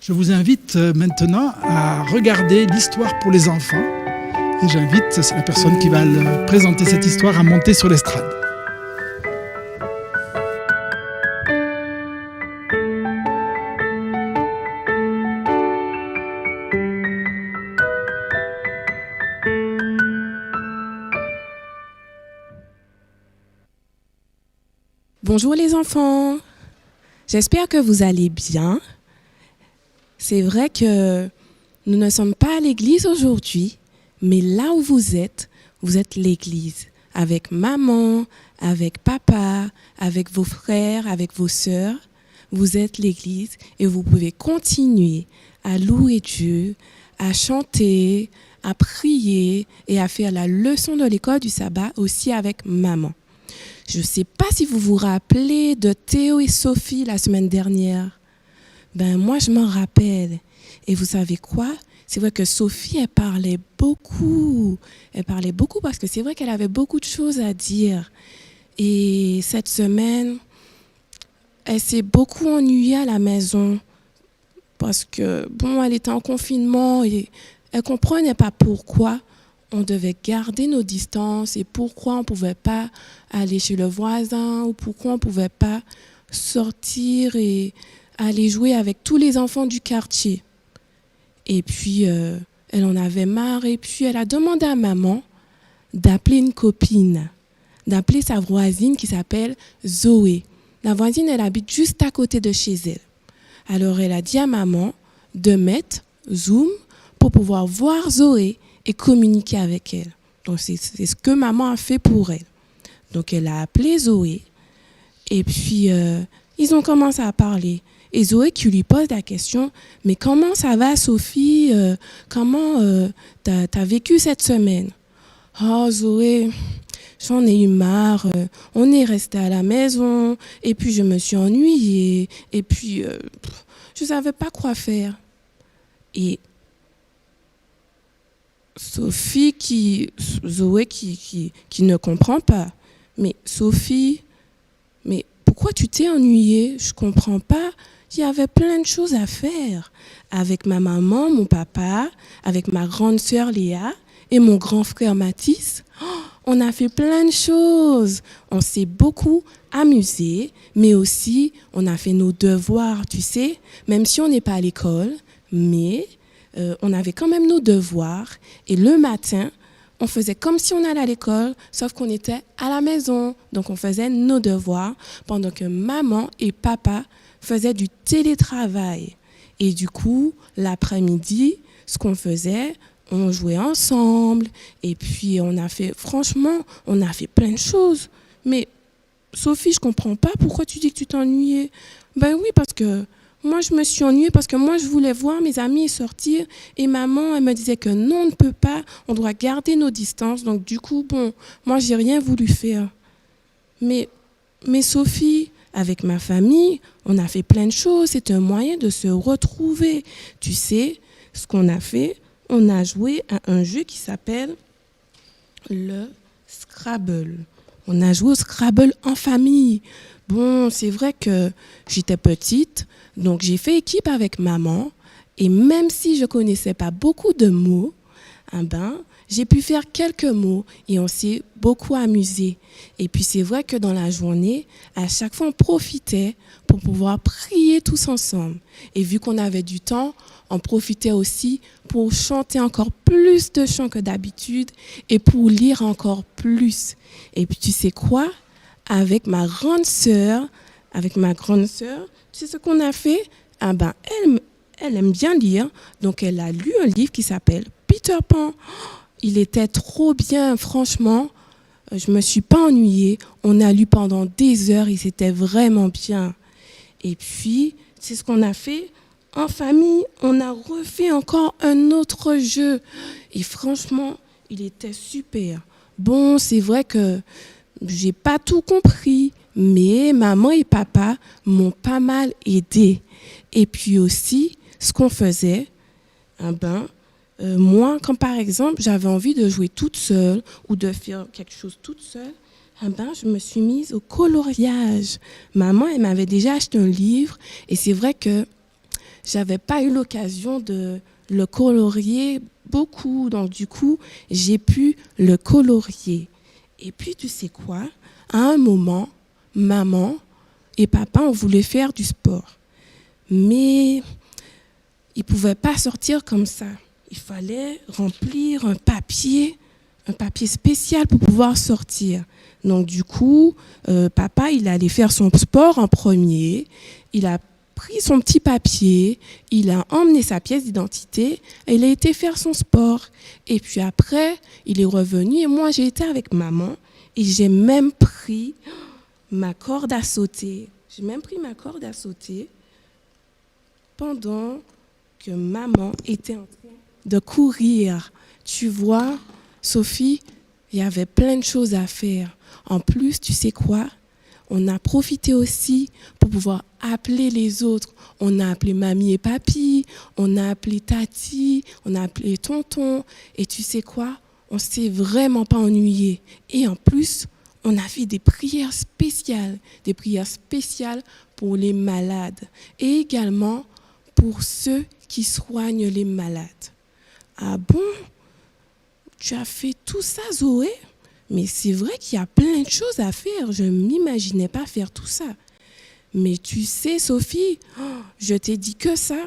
Je vous invite maintenant à regarder l'histoire pour les enfants. Et j'invite la personne qui va présenter cette histoire à monter sur l'estrade. Bonjour les enfants, j'espère que vous allez bien. C'est vrai que nous ne sommes pas à l'église aujourd'hui, mais là où vous êtes l'église. Avec maman, avec papa, avec vos frères, avec vos sœurs. Vous êtes l'église et vous pouvez continuer à louer Dieu, à chanter, à prier et à faire la leçon de l'école du sabbat aussi avec maman. Je ne sais pas si vous vous rappelez de Théo et Sophie la semaine dernière. Moi, je m'en rappelle. Et vous savez quoi? C'est vrai que Sophie, elle parlait beaucoup. Elle parlait beaucoup parce que c'est vrai qu'elle avait beaucoup de choses à dire. Et cette semaine, elle s'est beaucoup ennuyée à la maison parce que, elle était en confinement et elle ne comprenait pas pourquoi on devait garder nos distances et pourquoi on ne pouvait pas aller chez le voisin ou pourquoi on ne pouvait pas sortir et aller jouer avec tous les enfants du quartier. Et puis, elle en avait marre et puis elle a demandé à maman d'appeler une copine, d'appeler sa voisine qui s'appelle Zoé. La voisine, elle habite juste à côté de chez elle. Alors, elle a dit à maman de mettre Zoom pour pouvoir voir Zoé et communiquer avec elle. Donc, c'est ce que maman a fait pour elle. Donc, elle a appelé Zoé et puis ils ont commencé à parler. Et Zoé qui lui pose la question, « Mais comment ça va, Sophie? Comment t'as vécu cette semaine? » « Oh, Zoé, j'en ai eu marre. On est resté à la maison et puis je me suis ennuyée et puis je ne savais pas quoi faire. » Et Zoé qui ne comprend pas. Mais Sophie, mais pourquoi tu t'es ennuyée? Je ne comprends pas. Il y avait plein de choses à faire. Avec ma maman, mon papa, avec ma grande sœur Léa et mon grand frère Mathis. On a fait plein de choses. On s'est beaucoup amusé, mais aussi on a fait nos devoirs, tu sais, même si on n'est pas à l'école, mais on avait quand même nos devoirs. Et le matin, on faisait comme si on allait à l'école, sauf qu'on était à la maison. Donc, on faisait nos devoirs pendant que maman et papa faisaient du télétravail. Et du coup, l'après-midi, ce qu'on faisait, on jouait ensemble. Et puis, on a fait plein de choses. Mais Sophie, je ne comprends pas pourquoi tu dis que tu t'ennuyais. Oui, parce que moi, je me suis ennuyée parce que moi, je voulais voir mes amis sortir et maman, elle me disait que non, on ne peut pas, on doit garder nos distances. Donc, du coup, moi, j'ai rien voulu faire. Mais Sophie, avec ma famille, on a fait plein de choses. C'est un moyen de se retrouver. Tu sais, ce qu'on a fait, on a joué à un jeu qui s'appelle le Scrabble. On a joué au Scrabble en famille. C'est vrai que j'étais petite, donc j'ai fait équipe avec maman. Et même si je ne connaissais pas beaucoup de mots, j'ai pu faire quelques mots et on s'est beaucoup amusé. Et puis c'est vrai que dans la journée, à chaque fois, on profitait pour pouvoir prier tous ensemble. Et vu qu'on avait du temps, on profitait aussi pour chanter encore plus de chants que d'habitude et pour lire encore plus. Et puis tu sais quoi? Avec ma grande sœur, tu sais ce qu'on a fait? Elle aime bien lire, donc elle a lu un livre qui s'appelle Peter Pan. Il était trop bien, franchement. Je me suis pas ennuyée. On a lu pendant des heures et c'était vraiment bien. Et puis, c'est ce qu'on a fait en famille. On a refait encore un autre jeu. Et franchement, il était super. C'est vrai que j'ai pas tout compris, mais maman et papa m'ont pas mal aidé. Et puis aussi, ce qu'on faisait, moi, quand par exemple, j'avais envie de jouer toute seule ou de faire quelque chose toute seule, je me suis mise au coloriage. Maman, elle m'avait déjà acheté un livre et c'est vrai que j'avais pas eu l'occasion de le colorier beaucoup. Donc, du coup, j'ai pu le colorier. Et puis, tu sais quoi? À un moment, maman et papa ont voulu faire du sport. Mais ils ne pouvaient pas sortir comme ça. Il fallait remplir un papier spécial pour pouvoir sortir. Donc, du coup, papa, il allait faire son sport en premier. Il a pris son petit papier, il a emmené sa pièce d'identité et il a été faire son sport. Et puis après, il est revenu et moi, j'ai été avec maman et j'ai même pris ma corde à sauter. J'ai même pris ma corde à sauter pendant que maman était en train de courir. Tu vois, Sophie, il y avait plein de choses à faire. En plus, tu sais quoi? On a profité aussi pour pouvoir appeler les autres. On a appelé mamie et papy, on a appelé tati, on a appelé tonton. Et tu sais quoi? On ne s'est vraiment pas ennuyé. Et en plus, on a fait des prières spéciales pour les malades et également pour ceux qui soignent les malades. Ah bon? Tu as fait tout ça, Zoé? Mais c'est vrai qu'il y a plein de choses à faire. Je ne m'imaginais pas faire tout ça. Mais tu sais, Sophie, je t'ai dit que ça,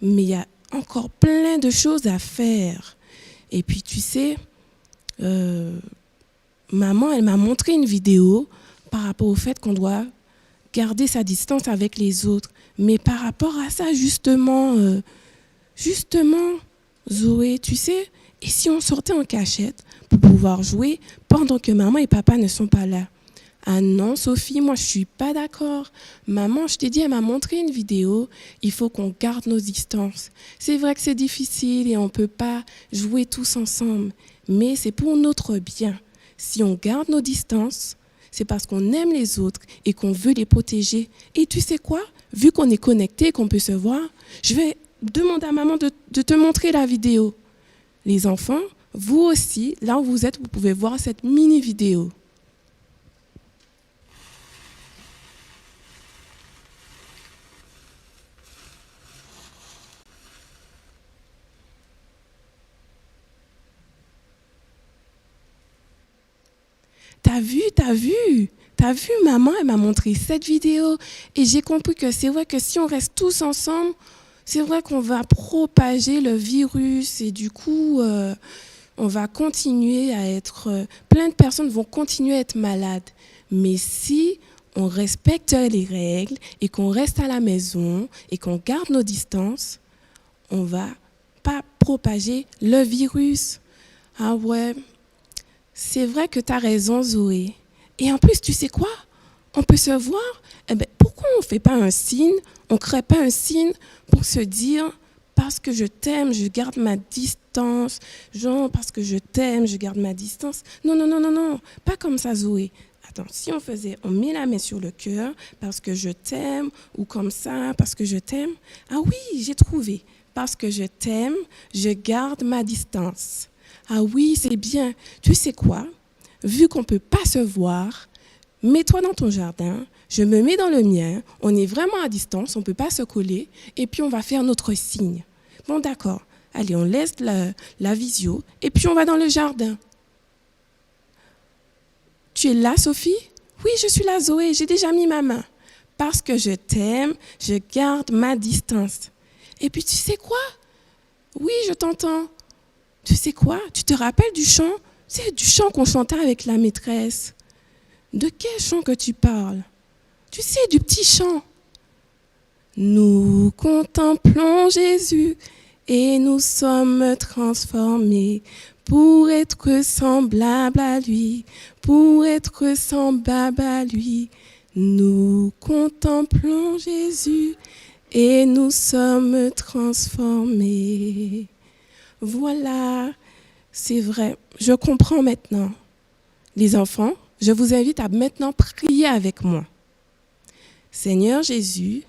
mais il y a encore plein de choses à faire. Et puis, tu sais, maman, elle m'a montré une vidéo par rapport au fait qu'on doit garder sa distance avec les autres. Mais par rapport à ça, justement, Zoé, tu sais, et si on sortait en cachette pour pouvoir jouer pendant que maman et papa ne sont pas là? Ah non, Sophie, moi, je ne suis pas d'accord. Maman, je t'ai dit, elle m'a montré une vidéo. Il faut qu'on garde nos distances. C'est vrai que c'est difficile et on ne peut pas jouer tous ensemble. Mais c'est pour notre bien. Si on garde nos distances, c'est parce qu'on aime les autres et qu'on veut les protéger. Et tu sais quoi? Vu qu'on est connecté et qu'on peut se voir, je vais demander à maman de te montrer la vidéo. Les enfants, vous aussi, là où vous êtes, vous pouvez voir cette mini-vidéo. T'as vu, maman, elle m'a montré cette vidéo et j'ai compris que c'est vrai que si on reste tous ensemble, c'est vrai qu'on va propager le virus et du coup, on va continuer à être... plein de personnes vont continuer à être malades. Mais si on respecte les règles et qu'on reste à la maison et qu'on garde nos distances, on ne va pas propager le virus. Ah ouais, c'est vrai que tu as raison, Zoé. Et en plus, tu sais quoi? On peut se voir. Eh bien, pourquoi on ne fait pas un signe? On ne crée pas un signe pour se dire, parce que je t'aime, je garde ma distance. Genre, parce que je t'aime, je garde ma distance. Non. Pas comme ça, Zoé. Attends, si on faisait, on met la main sur le cœur, parce que je t'aime, ou comme ça, parce que je t'aime. Ah oui, j'ai trouvé. Parce que je t'aime, je garde ma distance. Ah oui, c'est bien. Tu sais quoi? Vu qu'on ne peut pas se voir, mets-toi dans ton jardin, je me mets dans le mien, on est vraiment à distance, on ne peut pas se coller, et puis on va faire notre signe. Bon, d'accord. Allez, on laisse la visio, et puis on va dans le jardin. Tu es là, Sophie? Oui, je suis là, Zoé, j'ai déjà mis ma main. Parce que je t'aime, je garde ma distance. Et puis, tu sais quoi? Oui, je t'entends. Tu sais quoi? Tu te rappelles du chant? C'est du chant qu'on chantait avec la maîtresse. De quel chant que tu parles? Tu sais, du petit chant. Nous contemplons Jésus et nous sommes transformés pour être semblables à lui, pour être semblables à lui. Nous contemplons Jésus et nous sommes transformés. Voilà, c'est vrai, je comprends maintenant. Les enfants, je vous invite à maintenant prier avec moi. Seigneur Jésus,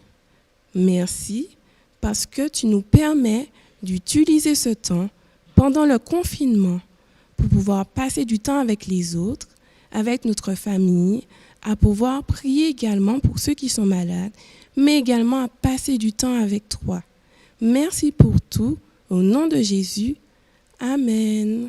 merci parce que tu nous permets d'utiliser ce temps pendant le confinement pour pouvoir passer du temps avec les autres, avec notre famille, à pouvoir prier également pour ceux qui sont malades, mais également à passer du temps avec toi. Merci pour tout. Au nom de Jésus. Amen.